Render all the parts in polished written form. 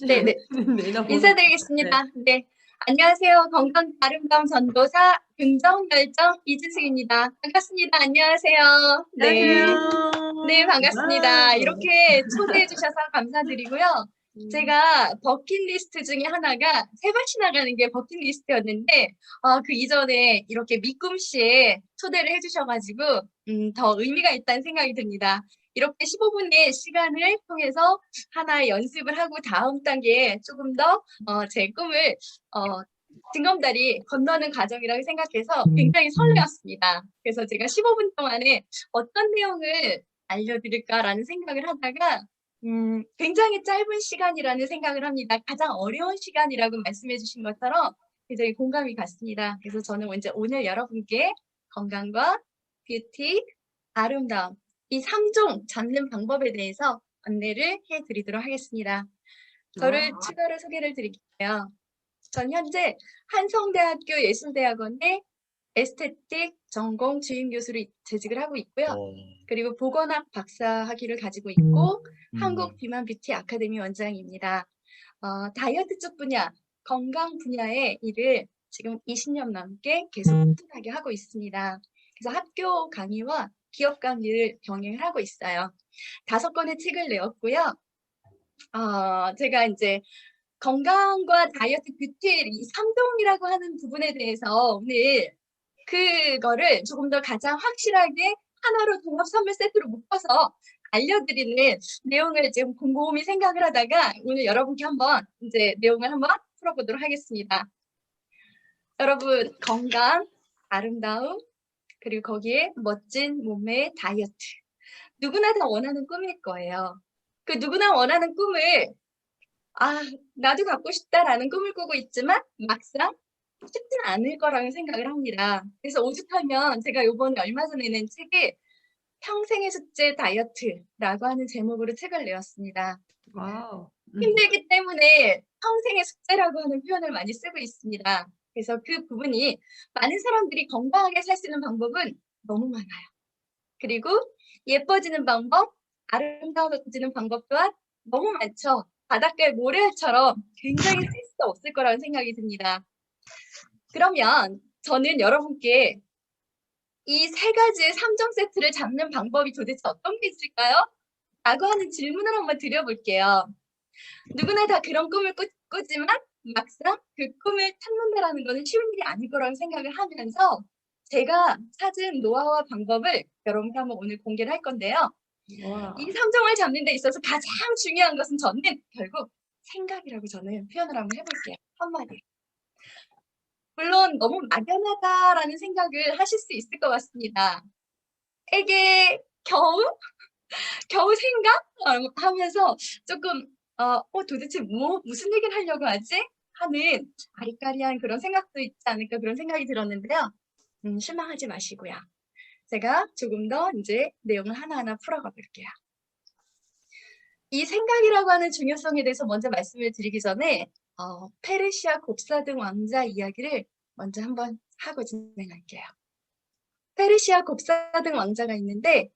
네네. 내나 보는 네. 인사드리겠습니다. 네. 안녕하세요. 건강 아름다움 전도사 긍정 열정 이진숙입니다. 반갑습니다. 안녕하세요. 네. 네, 안녕하세요. 반갑습니다. 와우. 이렇게 초대해 주셔서 감사드리고요. 음. 제가 버킷리스트 중에 하나가 세바시 나가는 게 버킷리스트였는데 그 이전에 이렇게 미꿈씨에 초대를 해 주셔 가지고 더 의미가 있다는 생각이 듭니다. 이렇게 15분의 시간을 통해서 하나의 연습을 하고 다음 단계에 조금 더 제 꿈을 어 징검다리 건너는 과정이라고 생각해서 굉장히 설레었습니다. 그래서 제가 15분 동안에 어떤 내용을 알려드릴까라는 생각을 하다가 굉장히 짧은 시간이라는 생각을 합니다. 가장 어려운 시간이라고 말씀해 주신 것처럼 굉장히 공감이 갔습니다. 그래서 저는 이제 오늘 여러분께 건강과 뷰티, 아름다움 이 3종 잡는 방법에 대해서 안내를 해 드리도록 하겠습니다. 저를 와. 추가로 소개를 드릴게요. 전 현재 한성대학교 예술대학원의 에스테틱 전공 주임 교수로 재직을 하고 있고요. 그리고 보건학 박사 학위를 가지고 있고 한국 비만 뷰티 아카데미 원장입니다. 다이어트 쪽 분야, 건강 분야의 일을 지금 20년 넘게 계속 꾸준하게 하고 있습니다. 그래서 학교 강의와 기업 강의를 병행을 하고 있어요. 5권의 책을 내었고요. 제가 이제 건강과 다이어트, 뷰티 이 3동이라고 하는 부분에 대해서 오늘 그거를 조금 더 가장 확실하게 하나로 종합 선물 세트로 묶어서 알려드리는 내용을 지금 곰곰이 생각을 하다가 오늘 여러분께 한번 이제 내용을 한번 풀어보도록 하겠습니다. 여러분 건강, 아름다움, 그리고 거기에 멋진 몸매의 다이어트. 누구나 다 원하는 꿈일 거예요. 그 누구나 원하는 꿈을 나도 갖고 싶다라는 꿈을 꾸고 있지만 막상 쉽지는 않을 거라는 생각을 합니다. 그래서 오죽하면 제가 요번에 얼마 전에 낸 책에 평생의 숙제 다이어트라고 하는 제목으로 책을 내었습니다. 와우. 힘들기 때문에 평생의 숙제라고 하는 표현을 많이 쓰고 있습니다. 그래서 그 부분이 많은 사람들이 건강하게 살 수 있는 방법은 너무 많아요. 그리고 예뻐지는 방법, 아름다워지는 방법 또한 너무 많죠. 바닷가의 모래알처럼 굉장히 쓸 수 없을 거라는 생각이 듭니다. 그러면 저는 여러분께 이 3가지의 3종 세트를 잡는 방법이 도대체 어떤 게 있을까요? 라고 하는 질문을 한번 드려볼게요. 누구나 다 그런 꿈을 꾸지만 막상 그 꿈을 찾는다라는 것은 쉬운 일이 아닐 거라는 생각을 하면서 제가 찾은 노하우와 방법을 여러분께 한번 오늘 공개를 할 건데요. 와. 이 3종을 잡는 데 있어서 가장 중요한 것은 저는 결국 생각이라고 저는 표현을 한번 해볼게요. 한마디로. 물론 너무 막연하다라는 생각을 하실 수 있을 것 같습니다. 에게 겨우 생각? 하면서 조금 도대체 무슨 얘기를 하려고 하지? 하는 아리까리한 그런 생각도 있지 않을까 그런 생각이 들었는데요. 실망하지 마시고요. 제가 조금 더 이제 내용을 하나하나 풀어가 볼게요. 이 생각이라고 하는 중요성에 대해서 먼저 말씀을 드리기 전에 페르시아 곱사등 왕자 이야기를 먼저 한번 하고 진행할게요. 페르시아 곱사등 왕자가 있는데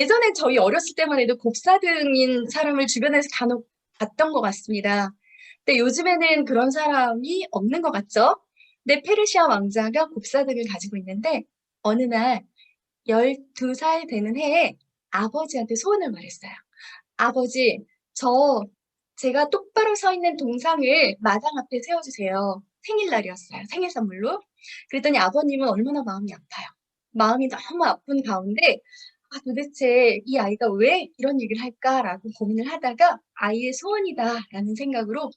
예전에 저희 어렸을 때만 해도 곱사등인 사람을 주변에서 간혹 봤던 것 같습니다. 근데 요즘에는 그런 사람이 없는 것 같죠? 근데 페르시아 왕자가 곱사등을 가지고 있는데 어느 날 12살 되는 해에 아버지한테 소원을 말했어요. 아버지, 제가 똑바로 서 있는 동상을 마당 앞에 세워주세요. 생일날이었어요. 생일 선물로. 그랬더니 아버님은 얼마나 마음이 아파요. 마음이 너무 아픈 가운데 도대체 이 아이가 왜 이런 얘기를 할까라고 고민을 하다가 아이의 소원이다라는 생각으로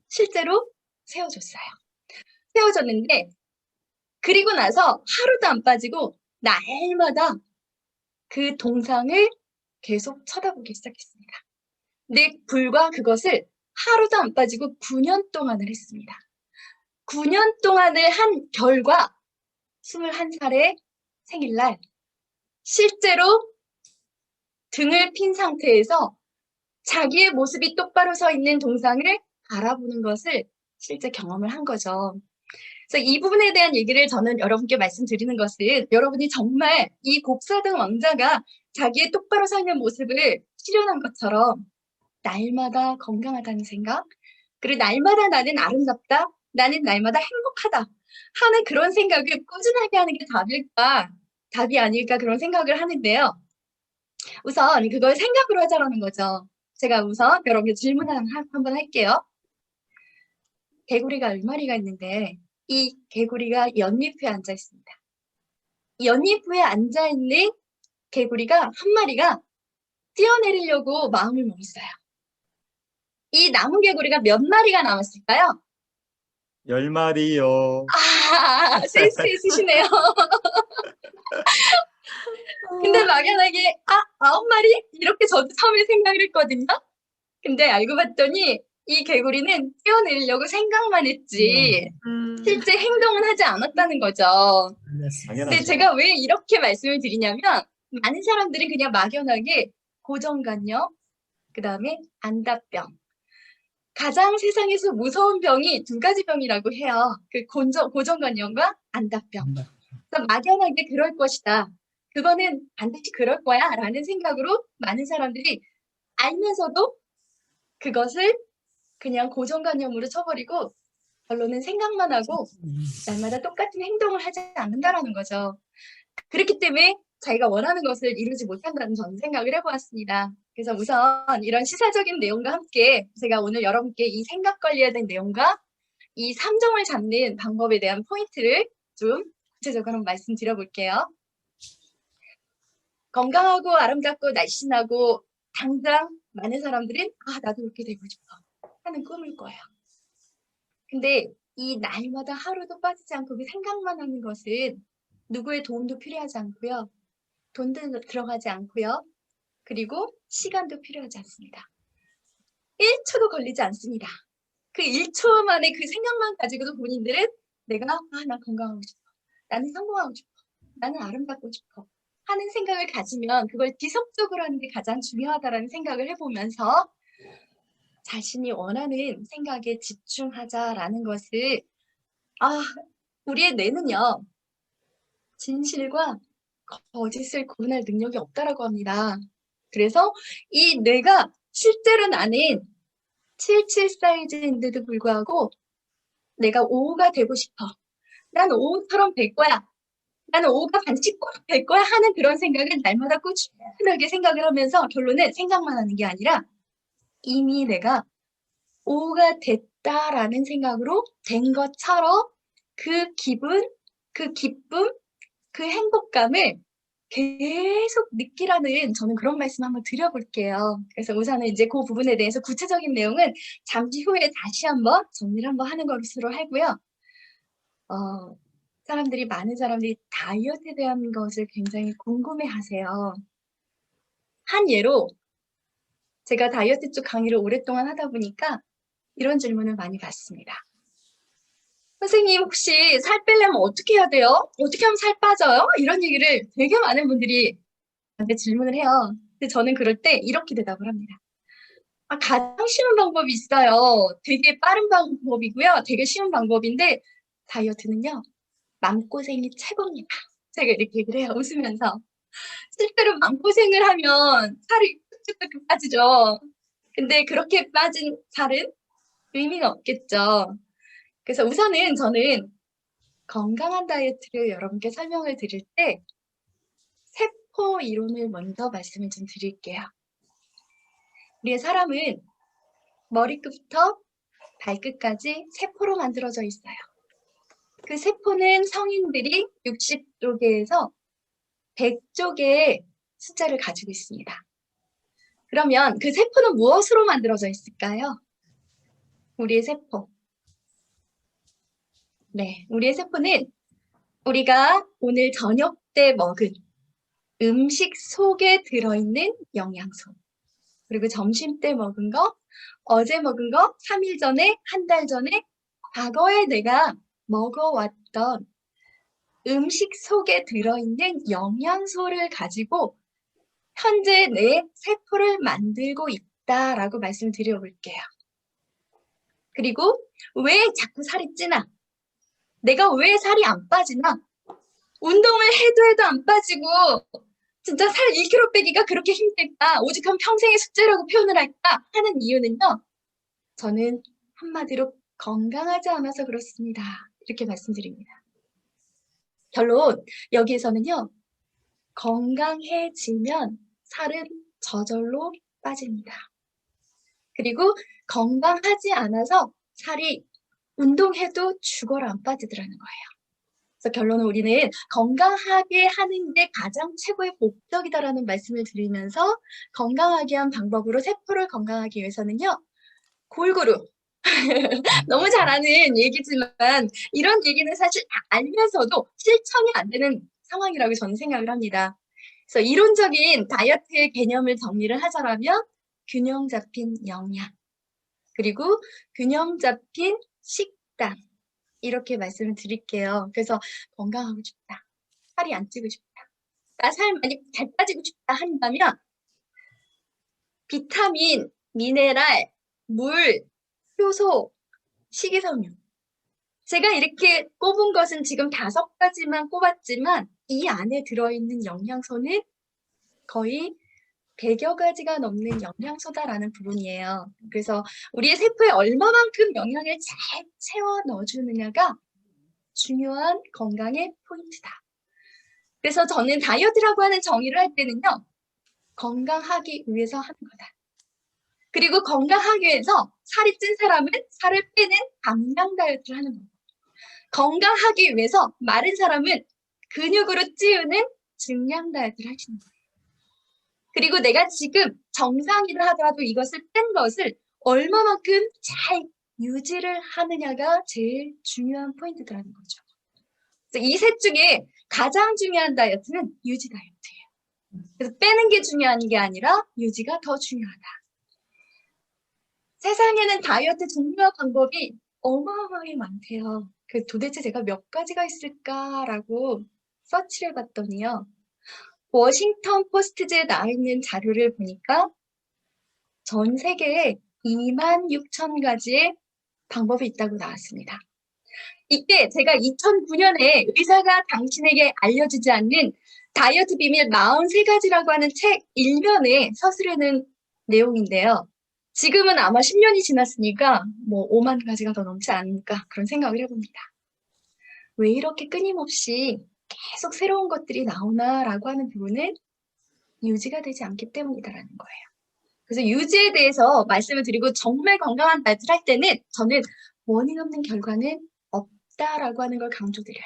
실제로 세워줬어요. 세워줬는데 그리고 나서 하루도 안 빠지고 날마다 그 동상을 계속 쳐다보기 시작했습니다. 근데 불과 그것을 하루도 안 빠지고 9년 동안을 했습니다. 9년 동안을 한 결과 21살의 생일날 실제로 등을 핀 상태에서 자기의 모습이 똑바로 서 있는 동상을 바라보는 것을 실제 경험을 한 거죠. 그래서 이 부분에 대한 얘기를 저는 여러분께 말씀드리는 것은 여러분이 정말 이 곱사등 왕자가 자기의 똑바로 서 있는 모습을 실현한 것처럼 날마다 건강하다는 생각, 그리고 날마다 나는 아름답다, 나는 날마다 행복하다 하는 그런 생각을 꾸준하게 하는 게 답이 아닐까 그런 생각을 하는데요. 우선 그걸 생각으로 하자라는 거죠. 제가 우선 여러분께 질문 한번 할게요. 개구리가 10마리가 있는데 이 개구리가 연잎에 앉아 있습니다. 연잎에 앉아 있는 개구리가 한 마리가 뛰어내리려고 마음을 먹었어요. 이 남은 개구리가 몇 마리가 남았을까요? 10마리요. 아, 센스 있으시네요. 근데 막연하게 9마리? 이렇게 저도 처음에 생각을 했거든요. 근데 알고 봤더니 이 개구리는 뛰어내리려고 생각만 했지 실제 행동은 하지 않았다는 거죠. 근데 당연하죠. 제가 왜 이렇게 말씀을 드리냐면 많은 사람들은 그냥 막연하게 고정관념, 그다음에 안다병. 가장 세상에서 무서운 병이 2가지 병이라고 해요. 그 고정관념과 안다병. 그래서 막연하게 그럴 것이다. 그거는 반드시 그럴 거야 라는 생각으로 많은 사람들이 알면서도 그것을 그냥 고정관념으로 쳐버리고 결론은 생각만 하고 날마다 똑같은 행동을 하지 않는다라는 거죠. 그렇기 때문에 자기가 원하는 것을 이루지 못한다는 저는 생각을 해보았습니다. 그래서 우선 이런 시사적인 내용과 함께 제가 오늘 여러분께 이 생각 관리에 대한 내용과 이 삼정을 잡는 방법에 대한 포인트를 좀 구체적으로 한번 말씀드려볼게요. 건강하고 아름답고 날씬하고 당장 많은 사람들은 나도 그렇게 되고 싶어 하는 꿈을 꿔요. 근데 이 날마다 하루도 빠지지 않고 그 생각만 하는 것은 누구의 도움도 필요하지 않고요. 돈도 들어가지 않고요. 그리고 시간도 필요하지 않습니다. 1초도 걸리지 않습니다. 그 1초 만에 그 생각만 가지고도 본인들은 내가 난 건강하고 싶어. 나는 성공하고 싶어. 나는 아름답고 싶어. 하는 생각을 가지면 그걸 지속적으로 하는 게 가장 중요하다는 생각을 해보면서 자신이 원하는 생각에 집중하자라는 것을 우리의 뇌는요. 진실과 거짓을 구분할 능력이 없다라고 합니다. 그래서 이 뇌가 실제로 나는 77 사이즈인데도 불구하고 내가 5가 되고 싶어. 난 5처럼 될 거야. 나는 5가 반드시 꼭 될 거야 하는 그런 생각을 날마다 꾸준하게 생각을 하면서 결론은 생각만 하는 게 아니라 이미 내가 5가 됐다라는 생각으로 된 것처럼 그 기분, 그 기쁨, 그 행복감을 계속 느끼라는 저는 그런 말씀 한번 드려볼게요. 그래서 우선은 이제 그 부분에 대해서 구체적인 내용은 잠시 후에 다시 한번 정리를 한번 하는 것으로 하고요. 많은 사람들이 다이어트에 대한 것을 굉장히 궁금해하세요. 한 예로 제가 다이어트 쪽 강의를 오랫동안 하다 보니까 이런 질문을 많이 받습니다. 선생님 혹시 살 빼려면 어떻게 해야 돼요? 어떻게 하면 살 빠져요? 이런 얘기를 되게 많은 분들이 저한테 질문을 해요. 근데 저는 그럴 때 이렇게 대답을 합니다. 가장 쉬운 방법이 있어요. 되게 빠른 방법이고요. 되게 쉬운 방법인데 다이어트는요. 마음고생이 최고입니다. 제가 이렇게 얘기를 해요. 웃으면서. 실제로 마음고생을 하면 살이 쭉쭉쭉 빠지죠. 근데 그렇게 빠진 살은 의미가 없겠죠. 그래서 우선은 저는 건강한 다이어트를 여러분께 설명을 드릴 때 세포 이론을 먼저 말씀을 좀 드릴게요. 우리의 사람은 머리끝부터 발끝까지 세포로 만들어져 있어요. 그 세포는 성인들이 60조개에서 100조개의 숫자를 가지고 있습니다. 그러면 그 세포는 무엇으로 만들어져 있을까요? 우리의 세포. 네, 우리의 세포는 우리가 오늘 저녁 때 먹은 음식 속에 들어있는 영양소, 그리고 점심 때 먹은 거, 어제 먹은 거, 3일 전에, 한 달 전에, 과거에 내가 먹어왔던 음식 속에 들어있는 영양소를 가지고 현재 내 세포를 만들고 있다라고 말씀드려볼게요. 그리고 왜 자꾸 살이 찌나? 내가 왜 살이 안 빠지나? 운동을 해도 안 빠지고 진짜 살 1kg 빼기가 그렇게 힘들까? 오직 한 평생의 숙제라고 표현을 할까? 하는 이유는요. 저는 한마디로 건강하지 않아서 그렇습니다. 이렇게 말씀드립니다. 결론, 여기에서는요. 건강해지면 살은 저절로 빠집니다. 그리고 건강하지 않아서 살이 운동해도 죽어라 안 빠지더라는 거예요. 그래서 결론은 우리는 건강하게 하는 게 가장 최고의 목적이다라는 말씀을 드리면서 건강하게 한 방법으로 세포를 건강하기 위해서는요. 골고루 너무 잘하는 얘기지만 이런 얘기는 사실 알면서도 실천이 안 되는 상황이라고 저는 생각을 합니다. 그래서 이론적인 다이어트의 개념을 정리를 하자면 균형 잡힌 영양, 그리고 균형 잡힌 식단 이렇게 말씀을 드릴게요. 그래서 건강하고 싶다, 살이 안 찌고 싶다, 나 살 많이 잘 빠지고 싶다 한다면 비타민, 미네랄, 물, 효소, 식이섬유 제가 이렇게 꼽은 것은 지금 5가지만 꼽았지만 이 안에 들어있는 영양소는 거의 100여 가지가 넘는 영양소다라는 부분이에요. 그래서 우리의 세포에 얼마만큼 영양을 잘 채워 넣어주느냐가 중요한 건강의 포인트다. 그래서 저는 다이어트라고 하는 정의를 할 때는요. 건강하기 위해서 하는 거다. 그리고 건강하기 위해서 살이 찐 사람은 살을 빼는 감량 다이어트를 하는 거예요. 건강하기 위해서 마른 사람은 근육으로 찌우는 증량 다이어트를 하시는 거예요. 그리고 내가 지금 정상이라 하더라도 이것을 뺀 것을 얼마만큼 잘 유지를 하느냐가 제일 중요한 포인트라는 거죠. 그래서 이 셋 중에 가장 중요한 다이어트는 유지 다이어트예요. 그래서 빼는 게 중요한 게 아니라 유지가 더 중요하다. 세상에는 다이어트 종류와 방법이 어마어마하게 많대요. 도대체 제가 몇 가지가 있을까라고 서치를 해봤더니요. 워싱턴 포스트지에 나와 있는 자료를 보니까 전 세계에 26,000가지의 방법이 있다고 나왔습니다. 이때 제가 2009년에 의사가 당신에게 알려주지 않는 다이어트 비밀 43가지라고 하는 책 1면에 서술해놓은 내용인데요. 지금은 아마 10년이 지났으니까 뭐 5만 가지가 더 넘지 않을까 그런 생각을 해봅니다. 왜 이렇게 끊임없이 계속 새로운 것들이 나오나라고 하는 부분은 유지가 되지 않기 때문이다라는 거예요. 그래서 유지에 대해서 말씀을 드리고 정말 건강한 다이어트를 할 때는 저는 원인 없는 결과는 없다라고 하는 걸 강조드려요.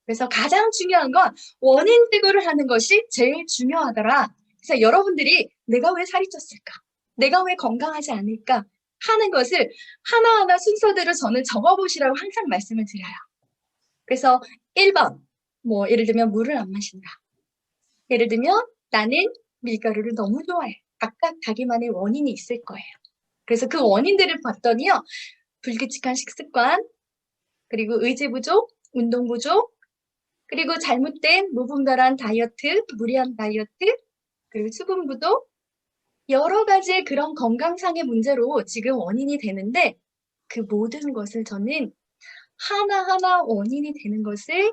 그래서 가장 중요한 건 원인 제거를 하는 것이 제일 중요하더라. 그래서 여러분들이 내가 왜 살이 쪘을까? 내가 왜 건강하지 않을까? 하는 것을 하나하나 순서대로 저는 적어보시라고 항상 말씀을 드려요. 그래서 1번, 뭐 예를 들면 물을 안 마신다. 예를 들면 나는 밀가루를 너무 좋아해. 각각 자기만의 원인이 있을 거예요. 그래서 그 원인들을 봤더니요. 불규칙한 식습관, 그리고 의지 부족, 운동 부족, 그리고 잘못된 무분별한 다이어트, 무리한 다이어트, 그리고 수분 부족, 여러 가지의 그런 건강상의 문제로 지금 원인이 되는데 그 모든 것을 저는 하나하나 원인이 되는 것을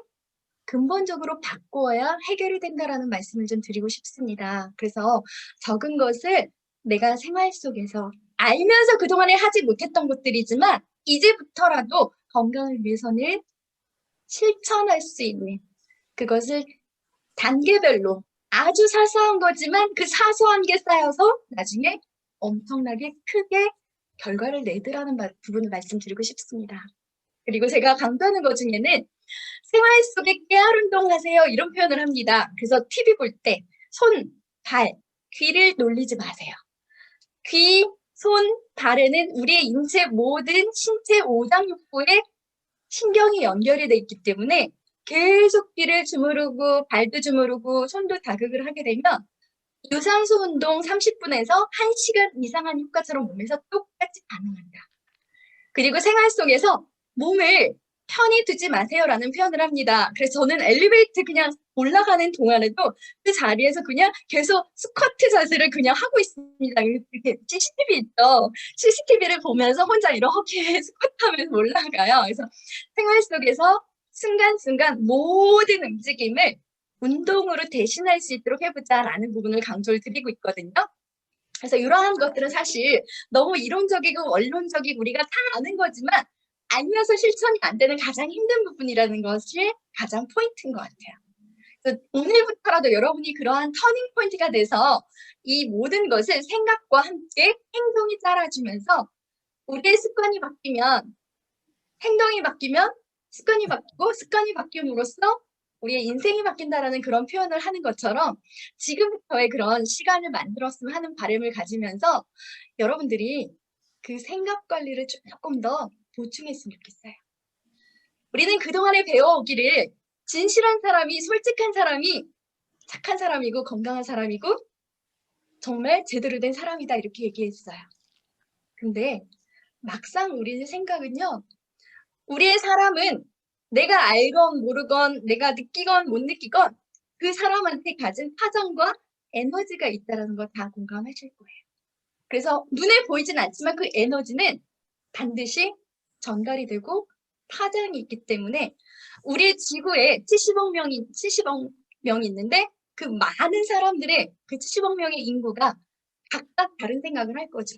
근본적으로 바꾸어야 해결이 된다라는 말씀을 좀 드리고 싶습니다. 그래서 적은 것을 내가 생활 속에서 알면서 그동안에 하지 못했던 것들이지만 이제부터라도 건강을 위해서는 실천할 수 있는 그것을 단계별로 아주 사소한 거지만 그 사소한 게 쌓여서 나중에 엄청나게 크게 결과를 내더라는 부분을 말씀드리고 싶습니다. 그리고 제가 강조하는 것 중에는 생활 속에 깨알 운동하세요 이런 표현을 합니다. 그래서 TV 볼 때 손, 발, 귀를 놀리지 마세요. 귀, 손, 발에는 우리의 인체 모든 신체 오장육부에 신경이 연결이 돼 있기 때문에 계속 귀를 주무르고 발도 주무르고 손도 자극을 하게 되면 유산소 운동 30분에서 1시간 이상한 효과처럼 몸에서 똑같이 반응한다. 그리고 생활 속에서 몸을 편히 두지 마세요라는 표현을 합니다. 그래서 저는 엘리베이터 그냥 올라가는 동안에도 그 자리에서 그냥 계속 스쿼트 자세를 그냥 하고 있습니다. 이렇게 CCTV 있죠. CCTV를 보면서 혼자 이렇게 스쿼트하면서 올라가요. 그래서 생활 속에서 순간순간 모든 움직임을 운동으로 대신할 수 있도록 해보자라는 부분을 강조를 드리고 있거든요. 그래서 이러한 것들은 사실 너무 이론적이고 원론적이고 우리가 다 아는 거지만 알면서 실천이 안 되는 가장 힘든 부분이라는 것이 가장 포인트인 것 같아요. 그래서 오늘부터라도 여러분이 그러한 터닝 포인트가 돼서 이 모든 것을 생각과 함께 행동이 따라주면서 우리의 습관이 바뀌면 행동이 바뀌면 습관이 바뀌고 습관이 바뀜으로써 우리의 인생이 바뀐다라는 그런 표현을 하는 것처럼 지금부터의 그런 시간을 만들었으면 하는 바람을 가지면서 여러분들이 그 생각 관리를 조금 더 보충했으면 좋겠어요. 우리는 그동안에 배워오기를 진실한 사람이, 솔직한 사람이 착한 사람이고 건강한 사람이고 정말 제대로 된 사람이다 이렇게 얘기했어요. 근데 막상 우리의 생각은요. 우리의 사람은 내가 알건 모르건 내가 느끼건 못 느끼건 그 사람한테 가진 파장과 에너지가 있다는 거 다 공감하실 거예요. 그래서 눈에 보이진 않지만 그 에너지는 반드시 전달이 되고 파장이 있기 때문에 우리 지구에 70억 명이 있는데 그 많은 사람들의 그 70억 명의 인구가 각각 다른 생각을 할 거죠.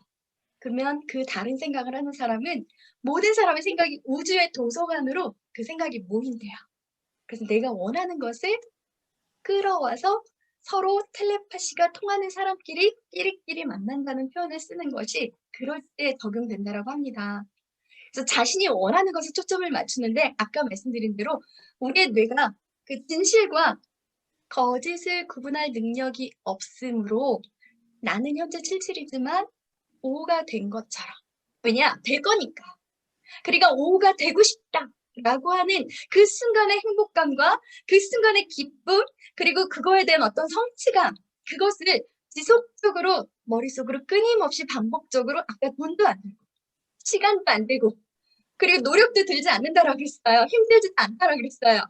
그러면 그 다른 생각을 하는 사람은 모든 사람의 생각이 우주의 도서관으로 그 생각이 모인대요. 그래서 내가 원하는 것을 끌어와서 서로 텔레파시가 통하는 사람끼리 끼리끼리 만난다는 표현을 쓰는 것이 그럴 때 적용된다라고 합니다. 그래서 자신이 원하는 것에 초점을 맞추는데 아까 말씀드린 대로 우리의 뇌가 그 진실과 거짓을 구분할 능력이 없으므로 나는 현재 77이지만 5가 된 것처럼. 왜냐? 될 거니까. 그러니까 5가 되고 싶다라고 하는 그 순간의 행복감과 그 순간의 기쁨 그리고 그거에 대한 어떤 성취감 그것을 지속적으로 머릿속으로 끊임없이 반복적으로 아까 돈도 안 들고 시간도 안 들고 그리고 노력도 들지 않는다라고 했어요. 힘들지도 않다라고 그랬어요.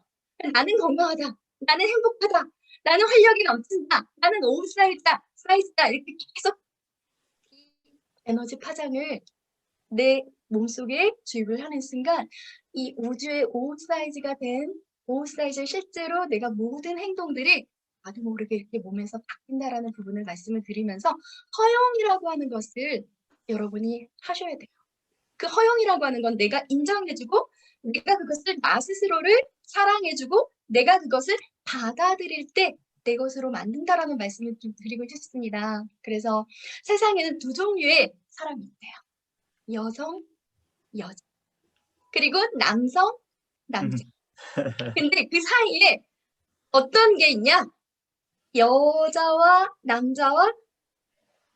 나는 건강하다. 나는 행복하다. 나는 활력이 넘친다. 나는 오브사이즈다. 이렇게 계속 에너지 파장을 내 몸속에 주입을 하는 순간 이 우주의 오브사이즈가 된 오브사이즈 실제로 내가 모든 행동들이 나도 모르게 이렇게 몸에서 바뀐다라는 부분을 말씀을 드리면서 허용이라고 하는 것을 여러분이 하셔야 돼요. 그 허용이라고 하는 건 내가 인정해주고 내가 그것을 나 스스로를 사랑해주고 내가 그것을 받아들일 때 내 것으로 만든다라는 말씀을 좀 드리고 싶습니다. 그래서 세상에는 두 종류의 사람이 있대요. 여성, 여자. 그리고 남성, 남자. 근데 그 사이에 어떤 게 있냐? 여자와 남자와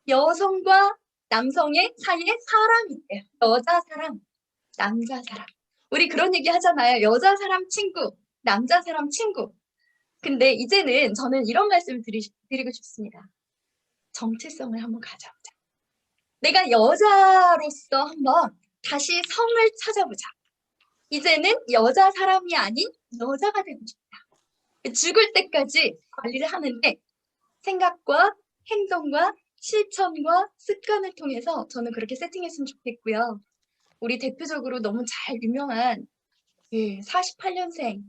여성과 남성의 사이에 사람이 있대요. 여자 사람, 남자 사람. 우리 그런 얘기 하잖아요. 여자 사람 친구, 남자 사람 친구. 근데 이제는 저는 이런 말씀을 드리고 싶습니다. 정체성을 한번 가져보자. 내가 여자로서 한번 다시 성을 찾아보자. 이제는 여자 사람이 아닌 여자가 되고 싶다. 죽을 때까지 관리를 하는데 생각과 행동과 실천과 습관을 통해서 저는 그렇게 세팅했으면 좋겠고요. 우리 대표적으로 너무 잘 유명한 48년생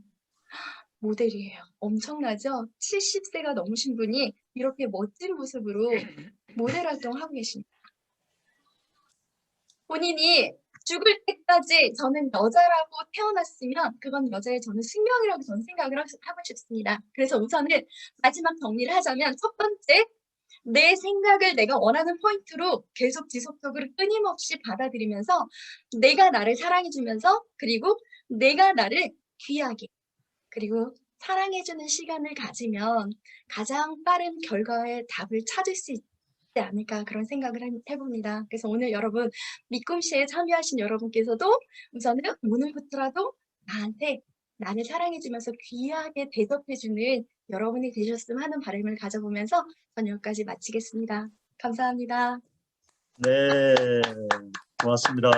모델이에요. 엄청나죠? 70세가 넘으신 분이 이렇게 멋진 모습으로 모델 활동하고 계십니다. 본인이 죽을 때까지 저는 여자라고 태어났으면 그건 여자의 저는 숙명이라고 저는 생각을 하고 싶습니다. 그래서 우선은 마지막 정리를 하자면 첫 번째, 내 생각을 내가 원하는 포인트로 계속 지속적으로 끊임없이 받아들이면서 내가 나를 사랑해주면서 그리고 내가 나를 귀하게 그리고 사랑해주는 시간을 가지면 가장 빠른 결과의 답을 찾을 수 있지 않을까 그런 생각을 해봅니다. 그래서 오늘 여러분 미꿈씨에 참여하신 여러분께서도 우선은 오늘부터라도 나한테 나를 사랑해주면서 귀하게 대접해주는 여러분이 되셨으면 하는 바람을 가져보면서 전 여기까지 마치겠습니다. 감사합니다. 네, 고맙습니다.